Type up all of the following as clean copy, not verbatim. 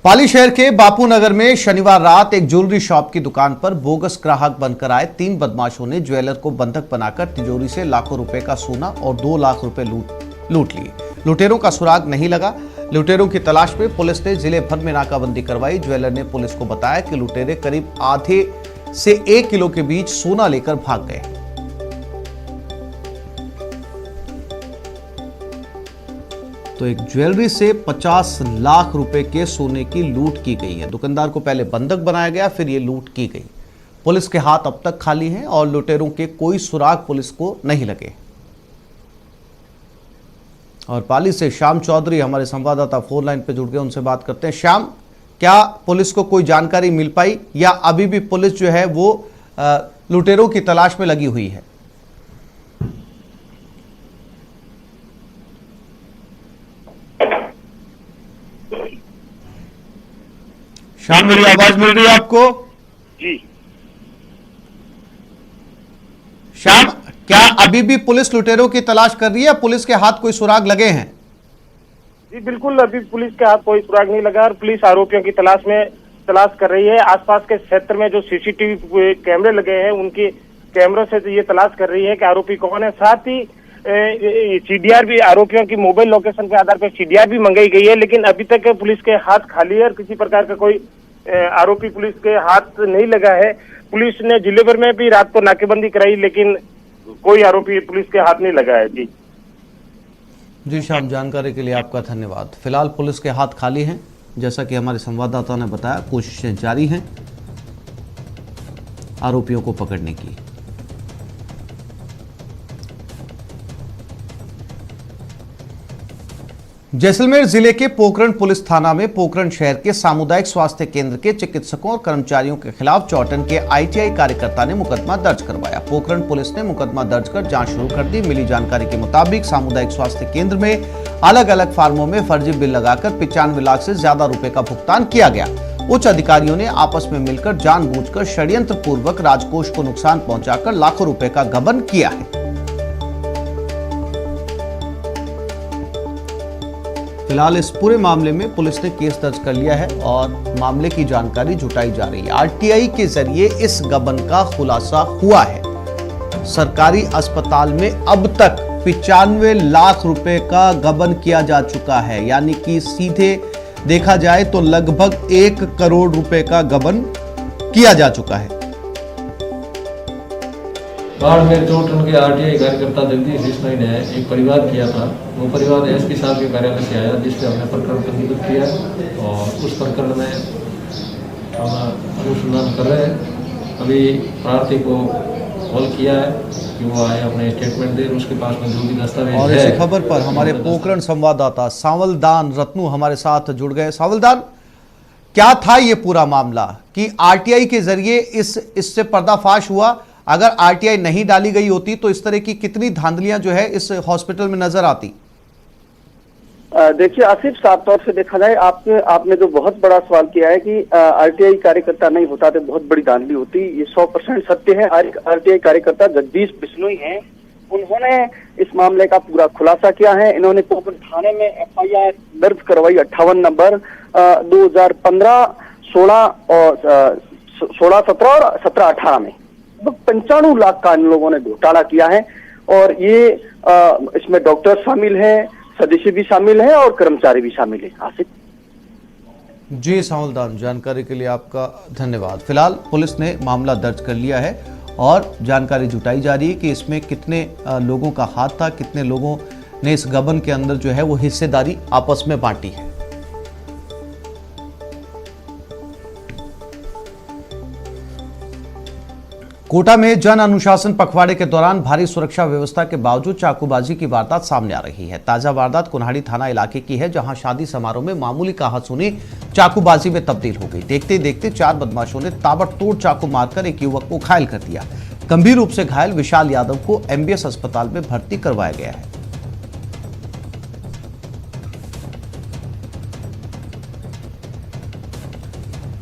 पाली शहर के बापू नगर में शनिवार रात एक ज्वेलरी शॉप की दुकान पर बोगस ग्राहक बनकर आए 3 बदमाशों ने ज्वेलर को बंधक बनाकर तिजोरी से लाखों रुपए का सोना और 2 लाख रुपए लूट लिए। लुटेरों का सुराग नहीं लगा। लुटेरों की तलाश में पुलिस ने जिले भर में नाकाबंदी करवाई। ज्वेलर ने पुलिस को बताया कि लुटेरे करीब आधे से 1 किलो के बीच सोना लेकर भाग गए। तो एक ज्वेलरी से 50 लाख रुपए के सोने की लूट की गई है। दुकानदार को पहले बंधक बनाया गया, फिर ये लूट की गई। पुलिस के हाथ अब तक खाली हैं और लुटेरों के कोई सुराग पुलिस को नहीं लगे। और पाली से श्याम चौधरी हमारे संवाददाता फोन लाइन पे जुड़ गए, उनसे बात करते हैं। श्याम, क्या पुलिस को कोई जानकारी मिल पाई या अभी भी पुलिस जो है वो लुटेरों की तलाश में लगी हुई है? श्याम, मेरी आवाज मिल रही है आपको? जी श्याम, क्या अभी भी पुलिस लुटेरों की तलाश कर रही है? पुलिस के हाथ कोई सुराग लगे हैं? जी बिल्कुल, अभी पुलिस के हाथ कोई सुराग नहीं लगा और पुलिस आरोपियों की तलाश कर रही है। आसपास के क्षेत्र में जो सीसीटीवी कैमरे लगे हैं उनके कैमरों से ये तलाश कर रही है कि आरोपी कौन है। साथ ही सीडीआर भी, आरोपियों की मोबाइल लोकेशन के आधार पर सीडीआर भी मंगाई गई है, लेकिन अभी तक पुलिस के हाथ खाली है और किसी प्रकार का कोई आरोपी पुलिस के हाथ नहीं लगा है। पुलिस ने जिले भर में भी रात को नाकेबंदी कराई, लेकिन कोई आरोपी पुलिस के हाथ नहीं लगा है। जी श्याम, जानकारी के लिए आपका धन्यवाद। फिलहाल पुलिस के हाथ खाली हैं, जैसा कि हमारे संवाददाता ने बताया। कोशिशें जारी हैं आरोपियों को पकड़ने की। जैसलमेर जिले के पोखरण पुलिस थाना में पोखरण शहर के सामुदायिक स्वास्थ्य केंद्र के चिकित्सकों और कर्मचारियों के खिलाफ चौटन के आईटीआई कार्यकर्ता ने मुकदमा दर्ज करवाया। पोखरण पुलिस ने मुकदमा दर्ज कर जांच शुरू कर दी। मिली जानकारी के मुताबिक सामुदायिक स्वास्थ्य केंद्र में अलग अलग फार्मों में फर्जी बिल लगाकर 95 लाख से ज्यादा रुपए का भुगतान किया गया। उच्च अधिकारियों ने आपस में मिलकर जानबूझकर षड्यंत्र पूर्वक राजकोष को नुकसान पहुंचाकर लाखों रुपए का गबन किया है। फिलहाल इस पूरे मामले में पुलिस ने केस दर्ज कर लिया है और मामले की जानकारी जुटाई जा रही है। आरटीआई के जरिए इस गबन का खुलासा हुआ है। सरकारी अस्पताल में अब तक 95 लाख रुपए का गबन किया जा चुका है, यानी कि सीधे देखा जाए तो लगभग 1 करोड़ रुपए का गबन किया जा चुका है। बाड़मेर चौटन के आरटीआई कार्यकर्ता जगदीश बिश्नोई ने एक परिवार किया था। वो परिवार एसपी साहब के कार्यालय से आया, जिससे हमने प्रकरण पंजीकृत किया और उस प्रकरण में हम अनुसंधान कर रहे हैं। अभी प्रार्थी को कॉल किया है कि वो आए अपने स्टेटमेंट दे, उसके पास में जो भी दस्तावेज और इसी खबर पर हमारे पोखरण संवाददाता सावलदान रत्नू हमारे साथ जुड़ गए। सावलदान, क्या था ये पूरा मामला कि आरटीआई के जरिए इससे पर्दाफाश हुआ? अगर आरटीआई नहीं डाली गई होती तो इस तरह की कितनी धांधलियां जो है इस हॉस्पिटल में नजर आती? देखिए आसिफ, साफ तौर से देखा जाए, आपने जो बहुत बड़ा सवाल किया है कि आरटीआई कार्यकर्ता नहीं होता तो बहुत बड़ी धांधली होती, ये 100% सत्य है। आरटीआई कार्यकर्ता जगदीश बिश्नोई हैं, उन्होंने इस मामले का पूरा खुलासा किया है। इन्होंने पोखरण थाने में एफआईआर दर्ज करवाई 58 नंबर 2015, 16 और 16-17 और 17-18 में 95 लाख का इन लोगों ने घोटाला किया है। और ये इसमें डॉक्टर शामिल हैं, सदस्य भी शामिल हैं और कर्मचारी भी शामिल हैं। आसिफ जी, सावलदान, जानकारी के लिए आपका धन्यवाद। फिलहाल पुलिस ने मामला दर्ज कर लिया है और जानकारी जुटाई जा रही है कि इसमें कितने लोगों का हाथ था, कितने लोगों ने इस गबन के अंदर जो है वो हिस्सेदारी आपस में बांटी है। कोटा में जन अनुशासन पखवाड़े के दौरान भारी सुरक्षा व्यवस्था के बावजूद चाकूबाजी की वारदात सामने आ रही है। ताजा वारदात कुन्हाड़ी थाना इलाके की है, जहां शादी समारोह में मामूली कहासुनी चाकूबाजी में तब्दील हो गई। देखते देखते 4 बदमाशों ने ताबड़तोड़ चाकू मारकर एक युवक को घायल कर दिया। गंभीर रूप से घायल विशाल यादव को एमबीएस अस्पताल में भर्ती करवाया गया है।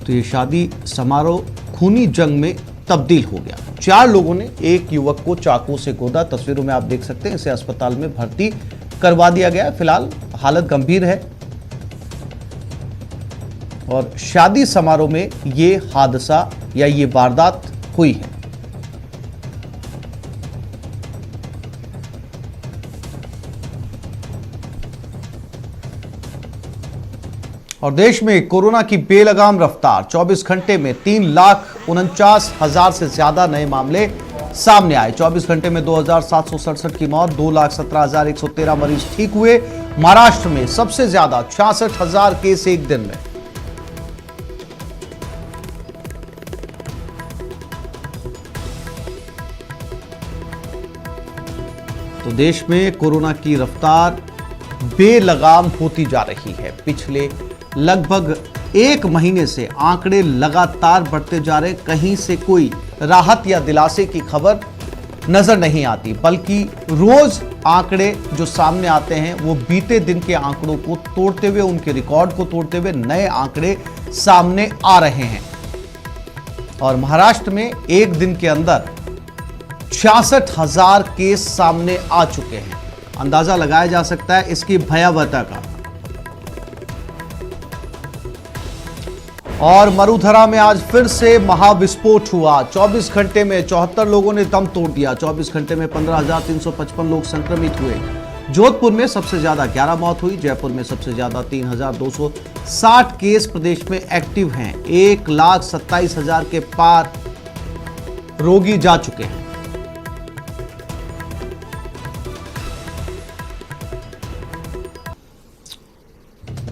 तो ये शादी समारोह खूनी जंग में तब्दील हो गया। 4 लोगों ने एक युवक को चाकू से गोदा। तस्वीरों में आप देख सकते हैं, इसे अस्पताल में भर्ती करवा दिया गया। फिलहाल हालत गंभीर है और शादी समारोह में ये हादसा या ये वारदात हुई है। और देश में कोरोना की बेलगाम रफ्तार, 24 घंटे में 3,49,000 से ज्यादा नए मामले सामने आए। 24 घंटे में 2,767 की मौत, 2,17,113 मरीज ठीक हुए। महाराष्ट्र में सबसे ज्यादा 66,000 केस एक दिन में। तो देश में कोरोना की रफ्तार बेलगाम होती जा रही है। पिछले लगभग एक महीने से आंकड़े लगातार बढ़ते जा रहे। कहीं से कोई राहत या दिलासे की खबर नजर नहीं आती, बल्कि रोज आंकड़े जो सामने आते हैं वो बीते दिन के आंकड़ों को तोड़ते हुए, उनके रिकॉर्ड को तोड़ते हुए नए आंकड़े सामने आ रहे हैं। और महाराष्ट्र में एक दिन के अंदर 66,000 केस सामने आ चुके हैं। अंदाजा लगाया जा सकता है इसकी भयावहता का। और मरुधरा में आज फिर से महाविस्फोट हुआ। 24 घंटे में 74 लोगों ने दम तोड़ दिया। 24 घंटे में 15,355 लोग संक्रमित हुए। जोधपुर में सबसे ज्यादा 11 मौत हुई। जयपुर में सबसे ज्यादा 3,260 केस प्रदेश में एक्टिव हैं। 1,27,000 के पार रोगी जा चुके हैं।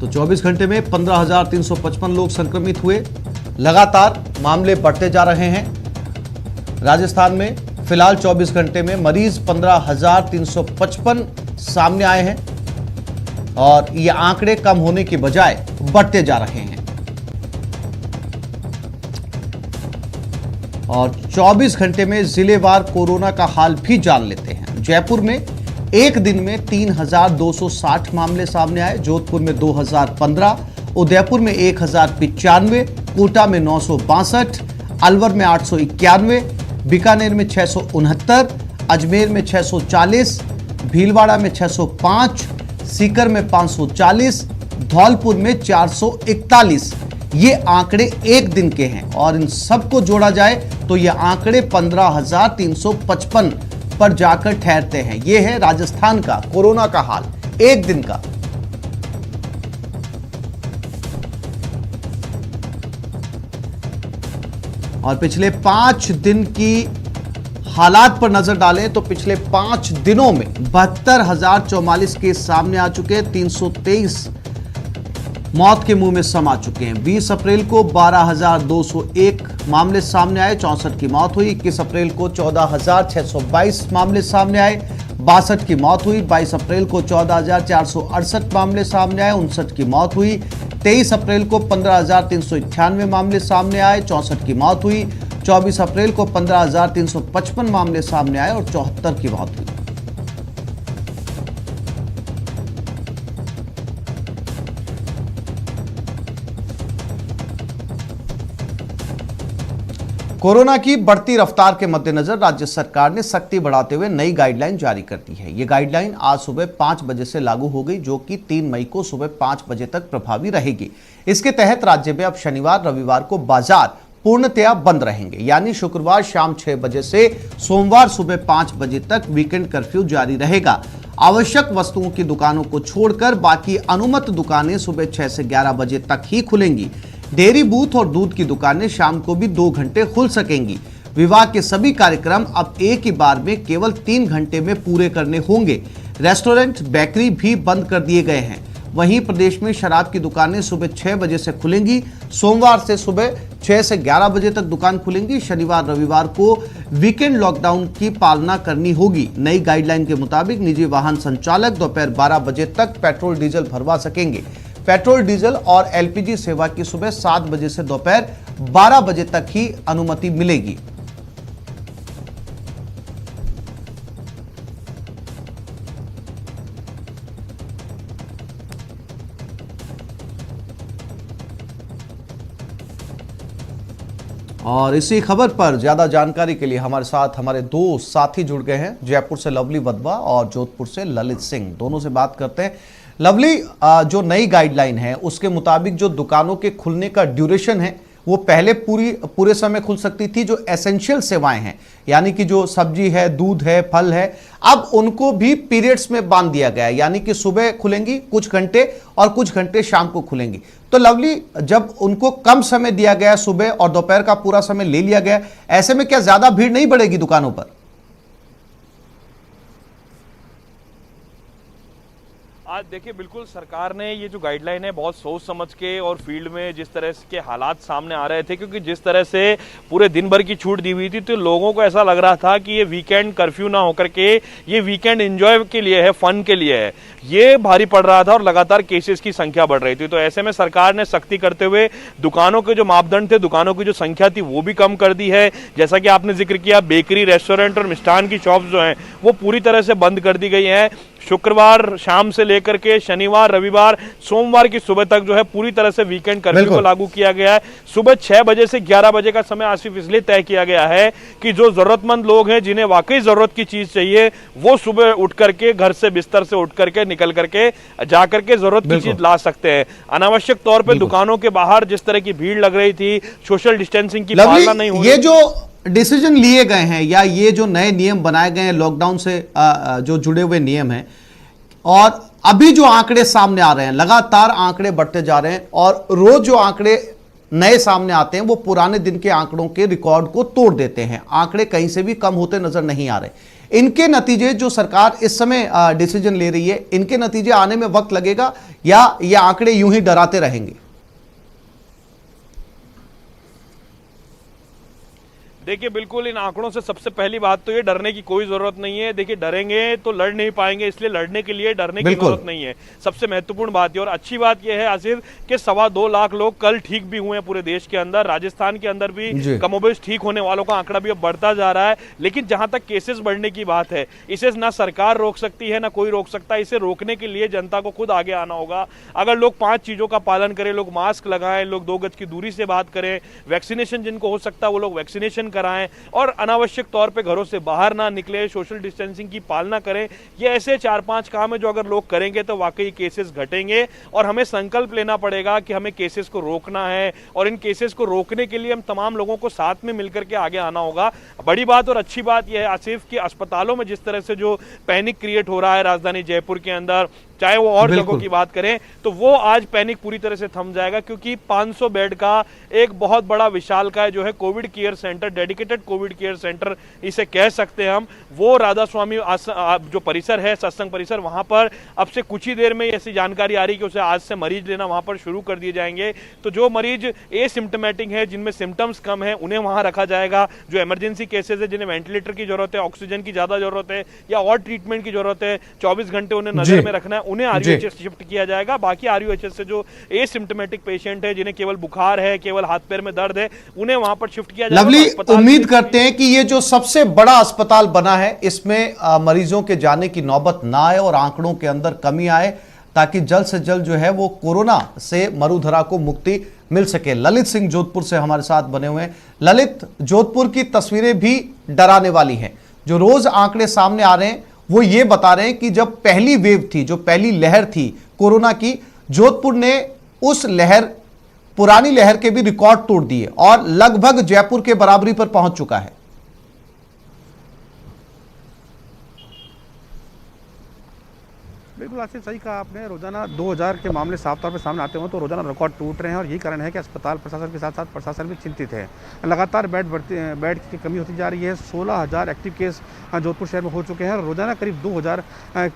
तो 24 घंटे में 15,355 लोग संक्रमित हुए। लगातार मामले बढ़ते जा रहे हैं। राजस्थान में फिलहाल 24 घंटे में मरीज 15,355 सामने आए हैं और ये आंकड़े कम होने की बजाय बढ़ते जा रहे हैं। और 24 घंटे में जिलेवार कोरोना का हाल भी जान लेते हैं। जयपुर में एक दिन में 3,260 मामले सामने आए। जोधपुर में 2,015, उदयपुर में 1,095, कोटा में 962, अलवर में 891, बीकानेर में 669, अजमेर में 640, भीलवाड़ा में 605, सीकर में 540, धौलपुर में 441। ये आंकड़े एक दिन के हैं और इन सबको जोड़ा जाए तो ये आंकड़े 15,355 पर जाकर ठहरते हैं। यह है राजस्थान का कोरोना का हाल एक दिन का। और पिछले 5 दिन की हालात पर नजर डालें तो पिछले 5 दिनों में 72,044 केस सामने आ चुके हैं। 323 मौत के मुंह में समा चुके हैं। 20 अप्रैल को 12,201 मामले सामने आए, 64 की मौत हुई। 21 अप्रैल को 14,622 मामले सामने आए, 62 की मौत हुई। 22 अप्रैल को 14,468 मामले सामने आए, 59 की मौत हुई। 23 अप्रैल को 15,398 मामले सामने आए, 64 की मौत हुई। 24 अप्रैल को 15,355 मामले सामने आए और 74 की मौत हुई। कोरोना की बढ़ती रफ्तार के मद्देनजर राज्य सरकार ने सख्ती बढ़ाते हुए नई गाइडलाइन जारी कर दी है। ये गाइडलाइन आज सुबह 5 बजे से लागू हो गई, जो कि 3 मई को सुबह 5 बजे तक प्रभावी रहेगी। इसके तहत राज्य में अब शनिवार रविवार को बाजार पूर्णतया बंद रहेंगे, यानी शुक्रवार शाम 6 बजे से सोमवार सुबह 5 बजे तक वीकेंड कर्फ्यू जारी रहेगा। आवश्यक वस्तुओं की दुकानों को छोड़कर बाकी अनुमत दुकानें सुबह 6 से 11 बजे तक ही खुलेंगी। डेयरी बूथ और दूध की दुकानें शाम को भी 2 घंटे खुल सकेंगी। विवाह के सभी कार्यक्रम अब एक ही बार में केवल 3 घंटे में पूरे करने होंगे। रेस्टोरेंट, बेकरी भी बंद कर दिए गए हैं। वहीं प्रदेश में शराब की दुकानें सुबह 6 बजे से खुलेंगी। सोमवार से सुबह 6 से 11 बजे तक दुकान खुलेंगी। शनिवार रविवार को वीकेंड लॉकडाउन की पालना करनी होगी। नई गाइडलाइन के मुताबिक निजी वाहन संचालक दोपहर 12 बजे तक पेट्रोल डीजल भरवा सकेंगे। पेट्रोल डीजल और एलपीजी सेवा की सुबह 7 बजे से दोपहर 12 बजे तक ही अनुमति मिलेगी। और इसी खबर पर ज्यादा जानकारी के लिए हमारे साथ हमारे दो साथी जुड़ गए हैं। जयपुर से लवली वधवा और जोधपुर से ललित सिंह, दोनों से बात करते हैं। लवली, जो नई गाइडलाइन है उसके मुताबिक जो दुकानों के खुलने का ड्यूरेशन है वो पहले पूरे समय खुल सकती थी। जो एसेंशियल सेवाएं हैं यानी कि जो सब्जी है, दूध है, फल है, अब उनको भी पीरियड्स में बांध दिया गया है, यानी कि सुबह खुलेंगी कुछ घंटे और कुछ घंटे शाम को खुलेंगी। तो लवली, जब उनको कम समय दिया गया, सुबह और दोपहर का पूरा समय ले लिया गया, ऐसे में क्या ज्यादा भीड़ नहीं बढ़ेगी दुकानों पर? आज देखिए, बिल्कुल सरकार ने ये जो गाइडलाइन है बहुत सोच समझ के और फील्ड में जिस तरह के हालात सामने आ रहे थे, क्योंकि जिस तरह से पूरे दिन भर की छूट दी हुई थी तो लोगों को ऐसा लग रहा था कि ये वीकेंड कर्फ्यू ना होकर के ये वीकेंड एंजॉय के लिए है, फन के लिए है, ये भारी पड़ रहा था और लगातार केसेस की संख्या बढ़ रही थी। तो ऐसे में सरकार ने सख्ती करते हुए दुकानों के जो मापदंड थे, दुकानों की जो संख्या थी वो भी कम कर दी है। जैसा कि आपने जिक्र किया, बेकरी, रेस्टोरेंट और मिष्ठान की शॉप्स जो हैं वो पूरी तरह से बंद कर दी गई हैं। शुक्रवार शाम से लेकर के शनिवार, रविवार, सोमवार की सुबह तक जो है पूरी तरह से वीकेंड कर्फ्यू को लागू किया गया है। सुबह 6 बजे से 11 बजे का समय आसिफ इसलिए तय किया गया है कि जो जरूरतमंद लोग हैं, जिन्हें वाकई जरूरत की चीज चाहिए, वो सुबह उठ करके घर से बिस्तर से उठ करके निकल करके जा करके जरूरत की चीज ला सकते हैं। अनावश्यक तौर पर दुकानों के बाहर जिस तरह की भीड़ लग रही थी, सोशल डिस्टेंसिंग की पालना नहीं हो रही। ये जो डिसीजन लिए गए हैं या ये जो नए नियम बनाए गए हैं लॉकडाउन से जो जुड़े हुए नियम हैं, और अभी जो आंकड़े सामने आ रहे हैं, लगातार आंकड़े बढ़ते जा रहे हैं और रोज जो आंकड़े नए सामने आते हैं वो पुराने दिन के आंकड़ों के रिकॉर्ड को तोड़ देते हैं। आंकड़े कहीं से भी कम होते नजर नहीं आ रहे। इनके नतीजे जो सरकार इस समय डिसीजन ले रही है, इनके नतीजे आने में वक्त लगेगा या ये आंकड़े यूं ही डराते रहेंगे? देखिए, बिल्कुल इन आंकड़ों से सबसे पहली बात तो ये डरने की कोई जरूरत नहीं है। देखिए, डरेंगे तो लड़ नहीं पाएंगे, इसलिए लड़ने के लिए डरने की जरूरत नहीं है, सबसे महत्वपूर्ण बात है। और अच्छी बात यह है आसिफ कि 2.25 लाख लोग कल ठीक भी हुए हैं पूरे देश के अंदर। राजस्थान के अंदर भी कमोबेश ठीक होने वालों का आंकड़ा भी अब बढ़ता जा रहा है। लेकिन जहां तक केसेस बढ़ने की बात है, इसे ना सरकार रोक सकती है ना कोई रोक सकता है। इसे रोकने के लिए जनता को खुद आगे आना होगा। अगर लोग 5 चीजों का पालन करें, लोग मास्क लगाएं, लोग 2 गज की दूरी से बात करें, वैक्सीनेशन जिनको हो सकता है वो लोग वैक्सीनेशन कराएं और अनावश्यक तौर पे घरों से बाहर ना निकले, सोशल डिस्टेंसिंग की पालना करें। ये ऐसे 4-5 काम है जो अगर लोग करेंगे तो वाकई केसेस घटेंगे। और हमें संकल्प लेना पड़ेगा कि हमें केसेस को रोकना है और इन केसेस को रोकने के लिए हम तमाम लोगों को साथ में मिलकर के आगे आना होगा। बड़ी बात और अच्छी बात यह है आसिफ कि अस्पतालों में जिस तरह से जो पैनिक क्रिएट हो रहा है राजधानी जयपुर के अंदर, चाहे वो और जगहों की बात करें, तो वो आज पैनिक पूरी तरह से थम जाएगा, क्योंकि 500 बेड का एक बहुत बड़ा विशालकाय जो है Covid care centre, dedicated Covid care centre इसे कह सकते हैं हम, वो राधा स्वामी जो परिसर है, सत्संग परिसर, वहां पर अब से कुछ ही देर में ऐसी जानकारी आ रही कि उसे आज से मरीज लेना वहां पर शुरू कर दिए जाएंगे। तो जो मरीज एसिम्प्टोमेटिक है, जिनमें सिम्टम्स कम है, उन्हें वहां रखा जाएगा। जो इमरजेंसी केसेज है, जिन्हें वेंटिलेटर की जरूरत है, ऑक्सीजन की ज्यादा जरूरत है या और ट्रीटमेंट की जरूरत है, 24 घंटे उन्हें नजर में रखना है, उन्हें आरयूएचएस शिफ्ट किया जाएगा। बाकी आरयूएचएस से जो एसिम्प्टोमेटिक पेशेंट है, जिन्हें केवल बुखार है, केवल हाथ पैर में दर्द है, उन्हें वहां पर शिफ्ट किया जाएगा। लवली, उम्मीद करते हैं कि ये जो सबसे बड़ा अस्पताल बना है इसमें मरीजों के जाने की नौबत ना आए और आंकड़ों के अंदर कमी आए, ताकि जल्द से जल्द जो है वो कोरोना से मरुधरा को मुक्ति मिल सके। ललित सिंह जोधपुर से हमारे साथ बने हुए हैं। ललित, जोधपुर की तस्वीरें भी डराने वाली हैं। जो रोज आंकड़े सामने आ रहे हैं वो ये बता रहे हैं कि जब पहली वेव थी, जो पहली लहर थी कोरोना की, जोधपुर ने उस लहर, पुरानी लहर के भी रिकॉर्ड तोड़ दिए और लगभग जयपुर के बराबरी पर पहुंच चुका है। बिल्कुल आसिफ, सही कहा आपने। रोजाना 2000 के मामले साफ तौर पे सामने आते हो तो रोजाना रिकॉर्ड टूट रहे हैं और यही कारण है कि अस्पताल प्रशासन के साथ साथ प्रशासन भी चिंतित है। लगातार बेड की कमी होती जा रही है। 16,000 एक्टिव केस जोधपुर शहर में हो चुके हैं और रोजाना करीब 2000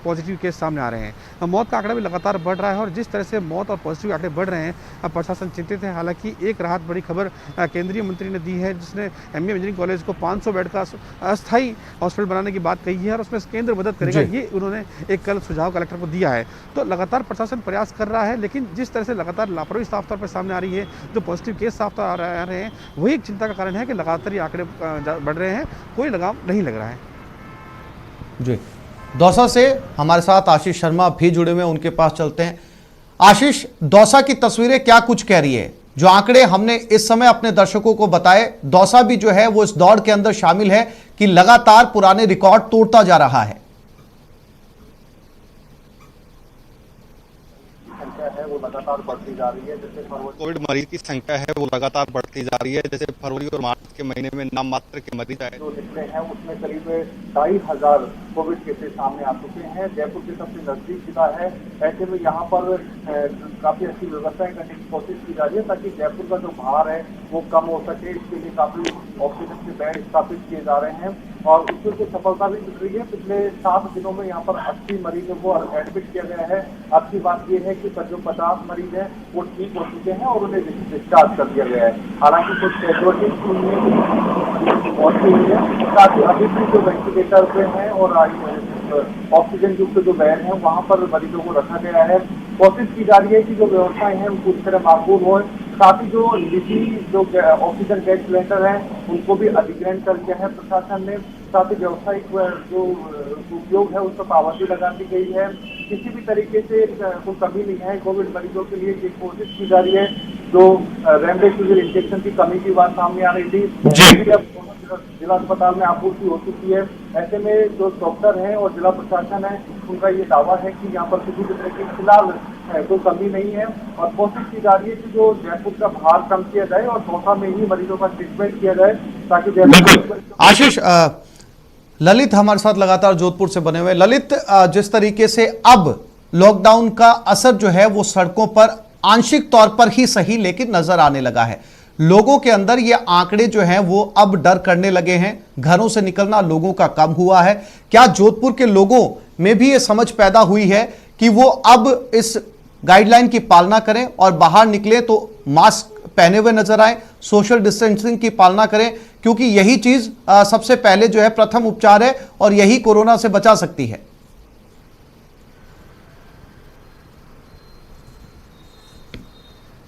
पॉजिटिव केस सामने आ रहे हैं। मौत का आंकड़ा भी लगातार बढ़ रहा है और जिस तरह से मौत और पॉजिटिव आंकड़े बढ़ रहे हैं, प्रशासन चिंतित है। हालांकि एक राहत बड़ी खबर केंद्रीय मंत्री ने दी है, जिसने एमए इंजीनियरिंग कॉलेज को 500 बेड का अस्थायी हॉस्पिटल बनाने की बात कही है और उसमें केंद्र मदद करेगा, ये उन्होंने एक कल सुझाव कलेक्टर को दिया है। तो लगातार प्रशासन प्रयास कर रहा है, लेकिन जिस तरह से लगातार लापरवाही साफ तौर पर सामने आ रही है, जो पॉजिटिव केस साफ तौर आ रहे हैं, वही एक चिंता का कारण है कि लगातार ये आंकड़े बढ़ रहे हैं, कोई लगाम नहीं लग रहा है। जी, दौसा से हमारे साथ आशीष शर्मा भी जुड़े हुए हैं, उनके पास चलते हैं। आशीष, दौसा की तस्वीरें क्या कुछ कह रही है? जो आंकड़े हमने इस समय अपने दर्शकों को बताए, दौसा भी जो है वो इस दौड़ के अंदर शामिल है कि लगातार पुराने रिकॉर्ड तोड़ता जा रहा है। वो लगातार बढ़ती जा रही है। जैसे कोविड मरीज की संख्या है वो लगातार बढ़ती जा रही है। जैसे फरवरी और मार्च के महीने में नाम मात्र के मरीज आए जो निकले हैं उसमें करीब 2,500 कोविड केसेस सामने आ चुके हैं। जयपुर के सबसे नजदीक जिला है, ऐसे में यहाँ पर काफी अच्छी व्यवस्थाएं करने की कोशिश की जा रही है ताकि जयपुर का जो भार है वो कम हो सके। इसके लिए काफी ऑक्सीजन के बेड स्थापित किए जा रहे हैं और उसमें सफलता भी मिल रही है। पिछले 7 दिनों में यहाँ पर 80 मरीजों को एडमिट किया गया है। अच्छी बात यह है कि जो 50 मरीज हैं वो ठीक हो चुके हैं और उन्हें डिस्चार्ज कर दिया गया है। हालांकि कुछ कैजुअलिटीज हुई है, मौत हुई है, साथ ही अभी भी जो वेंटिलेटर पे हैं और ऑक्सीजन युक्त जो बेड हैं वहाँ पर मरीजों को रखा गया है। कोशिश की जा रही है कि जो व्यवस्थाएं हैं उनको इस तरह माकूल हो। साथ ही जो निजी जो ऑक्सीजन गैस सिलेंडर हैं उनको भी अधिग्रहण कर दिया है प्रशासन ने। साथ ही व्यावसायिक जो उपयोग है उस पर पाबंदी लगा दी गई है। किसी भी तरीके से कोई कमी नहीं है। कोविड मरीजों के लिए ये कोशिश की जा रही है। जो रेमडेसिविर इंजेक्शन की कमी की बात सामने आ रही थी, जिला अस्पताल में आपूर्ति हो चुकी है। ऐसे में जो डॉक्टर हैं और जिला प्रशासन है उनका ये दावा है कि यहाँ पर किसी भी तरह की फिलहाल कोई कमी नहीं है और कोशिश की जा रही है कि जो जयपुर का भार कम किया जाए और दौसा में ही मरीजों का ट्रीटमेंट किया जाए ताकि जयपुर। आशीष, ललित हमारे साथ लगातार जोधपुर से बने हुए। ललित, जिस तरीके से अब लॉकडाउन का असर जो है वो सड़कों पर आंशिक तौर पर ही सही लेकिन नजर आने लगा है, लोगों के अंदर ये आंकड़े जो हैं वो अब डर करने लगे हैं, घरों से निकलना लोगों का कम हुआ है। क्या जोधपुर के लोगों में भी ये समझ पैदा हुई है कि वो अब इस गाइडलाइन की पालना करें और बाहर निकले तो मास्क पहने हुए नजर आए, सोशल डिस्टेंसिंग की पालना करें, क्योंकि यही चीज सबसे पहले जो है प्रथम उपचार है और यही कोरोना से बचा सकती है?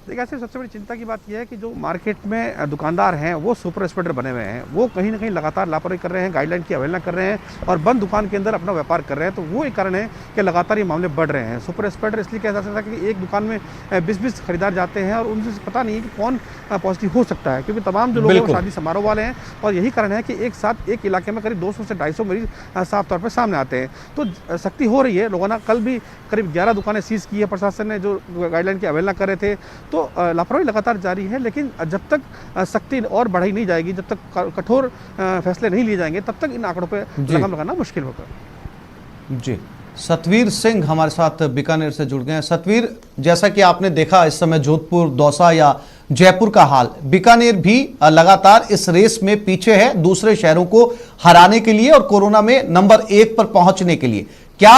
देखिए, ऐसे सबसे बड़ी चिंता की बात यह है कि जो मार्केट में दुकानदार हैं वो सुपर स्प्रेडर बने हुए हैं। वो कहीं ना कहीं लगातार लापरवाही कर रहे हैं, गाइडलाइन की अवहेलना कर रहे हैं और बंद दुकान के अंदर अपना व्यापार कर रहे हैं। तो वो एक कारण है कि लगातार ये मामले बढ़ रहे हैं। सुपर स्प्रेडर इसलिए कहा जा सकता है कि एक दुकान में 20-20 खरीदार जाते हैं और उनसे पता नहीं है कि कौन पॉजिटिव हो सकता है, क्योंकि तमाम जो लोग शादी समारोह वाले हैं और यही कारण है कि एक साथ एक इलाके में करीब 200 से 250 मरीज साफ तौर पर सामने आते हैं। तो सख्ती हो रही है। लोगों ने कल भी करीब 11 दुकानें सीज की है प्रशासन ने, जो गाइडलाइन की अवहेलना कर रहे थे। तो लापरवाही लगातार जारी है, लेकिन जब तक सख्ती और बढ़ाई नहीं जाएगी, जब तक कठोर फैसले नहीं लिए जाएंगे, तब तक इन आंकड़ों पर लगाम लगाना मुश्किल होगा। जी, सतवीर सिंह हमारे साथ बीकानेर से जुड़ गए हैं। सतवीर, जैसा कि आपने देखा इस समय जोधपुर, दौसा या जयपुर का हाल, बीकानेर भी लगातार इस रेस में पीछे है दूसरे शहरों को हराने के लिए और कोरोना में नंबर 1 पर पहुंचने के लिए। क्या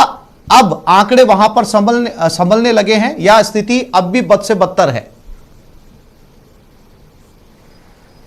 अब आंकड़े वहां पर संभलने लगे हैं या स्थिति अब भी बद से बदतर है?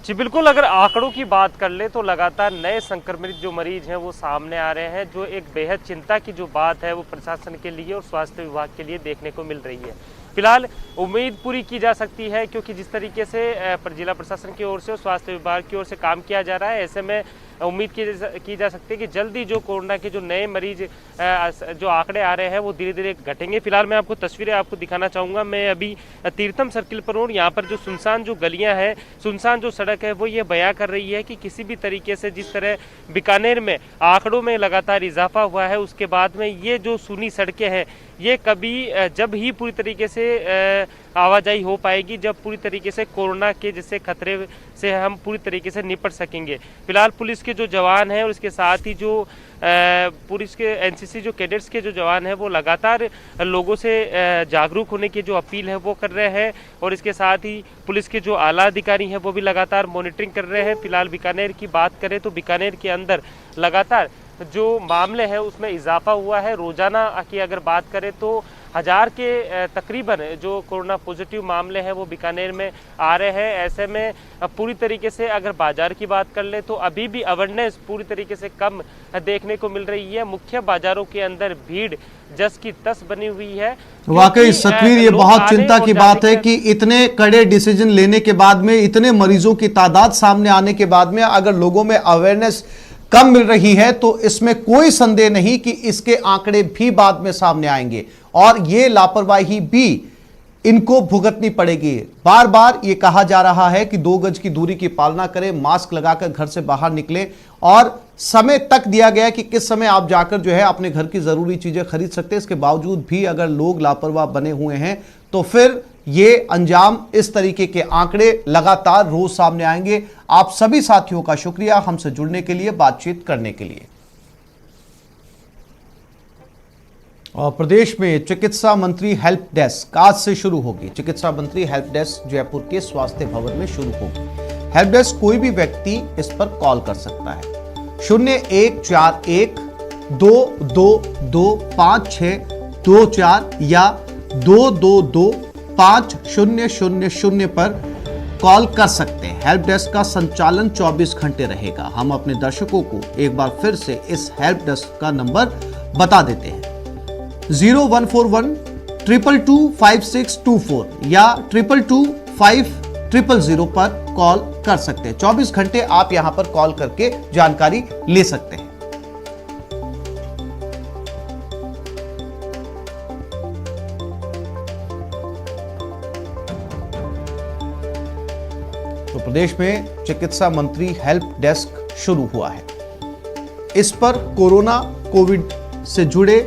जी बिल्कुल, अगर आंकड़ों की बात कर ले तो लगातार नए संक्रमित जो मरीज हैं वो सामने आ रहे हैं, जो एक बेहद चिंता की जो बात है वो प्रशासन के लिए और स्वास्थ्य विभाग के लिए देखने को मिल रही है। फिलहाल उम्मीद पूरी की जा सकती है, क्योंकि जिस तरीके से जिला प्रशासन की ओर से और स्वास्थ्य विभाग की ओर से काम किया जा रहा है, ऐसे में उम्मीद की जा सकती है कि जल्दी जो कोरोना के जो नए मरीज जो आंकड़े आ रहे हैं वो धीरे धीरे घटेंगे। फिलहाल मैं आपको तस्वीरें आपको दिखाना चाहूँगा। मैं अभी तीर्थम सर्किल पर हूँ। यहाँ पर जो सुनसान जो गलियाँ हैं, सुनसान जो सड़क है, वो ये बयां कर रही है कि किसी भी तरीके से जिस तरह बीकानेर में आंकड़ों में लगातार इजाफा हुआ है, उसके बाद में ये जो सूनी सड़कें हैं ये कभी जब ही पूरी तरीके से आवाजाही हो पाएगी, जब पूरी तरीके से कोरोना के जैसे खतरे से हम पूरी तरीके से निपट सकेंगे। फिलहाल पुलिस के जो जवान हैं और इसके साथ ही जो पुलिस के एनसीसी जो कैडेट्स के जो जवान हैं वो लगातार लोगों से जागरूक होने की जो अपील है वो कर रहे हैं और इसके साथ ही पुलिस के जो आला अधिकारी हैं वो भी लगातार मॉनिटरिंग कर रहे हैं। फिलहाल बीकानेर की बात करें तो बीकानेर के अंदर लगातार जो मामले हैं उसमें इजाफा हुआ है। रोजाना की अगर बात करें तो 1000 के तकरीबन जो कोरोना पॉजिटिव मामले हैं वो बीकानेर में आ रहे हैं। ऐसे में पूरी तरीके से अगर बाजार की बात कर ले तो अभी भी अवेयरनेस पूरी तरीके से कम देखने को मिल रही है। मुख्य बाजारों के अंदर भीड़ जस की तस बनी हुई है। वाकई सतवीर, ये बहुत चिंता की बात है कि इतने कड़े डिसीजन लेने के बाद में, इतने मरीजों की तादाद सामने आने के बाद में अगर लोगों में अवेयरनेस कम मिल रही है तो इसमें कोई संदेह नहीं कि इसके आंकड़े भी बाद में सामने आएंगे और ये लापरवाही भी इनको भुगतनी पड़ेगी। बार बार ये कहा जा रहा है कि 2 गज की दूरी की पालना करें, मास्क लगाकर घर से बाहर निकलें और समय तक दिया गया कि किस समय आप जाकर जो है अपने घर की जरूरी चीजें खरीद सकते हैं। इसके बावजूद भी अगर लोग लापरवाह बने हुए हैं तो फिर ये अंजाम, इस तरीके के आंकड़े लगातार रोज सामने आएंगे। आप सभी साथियों का शुक्रिया हमसे जुड़ने के लिए, बातचीत करने के लिए। और प्रदेश में चिकित्सा मंत्री हेल्प डेस्क आज से शुरू होगी। चिकित्सा मंत्री हेल्प डेस्क जयपुर के स्वास्थ्य भवन में शुरू होगी। हेल्प डेस्क कोई भी व्यक्ति इस पर कॉल कर सकता है। 0141-222-5624 या 222-5000 पर कॉल कर सकते हैं। हेल्प डेस्क का संचालन 24 घंटे रहेगा। हम अपने दर्शकों को एक बार फिर से इस हेल्प डेस्क का नंबर बता देते हैं। 0141-222-5624 या 222-5000 पर कॉल कर सकते हैं। 24 घंटे आप यहां पर कॉल करके जानकारी ले सकते हैं। तो प्रदेश में चिकित्सा मंत्री हेल्प डेस्क शुरू हुआ है। इस पर कोविड से जुड़े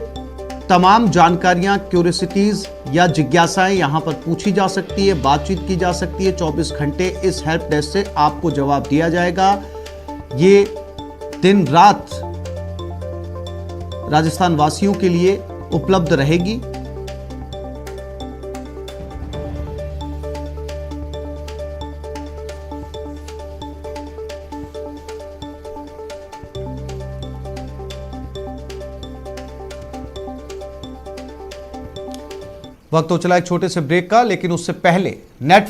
तमाम जानकारियां, क्यूरियोसिटीज या जिज्ञासाएं यहां पर पूछी जा सकती है, बातचीत की जा सकती है। 24 घंटे इस हेल्प डेस्क से आपको जवाब दिया जाएगा। ये दिन रात राजस्थान वासियों के लिए उपलब्ध रहेगी। वक्त तो चला एक छोटे से ब्रेक का, लेकिन उससे पहले नेटवर्क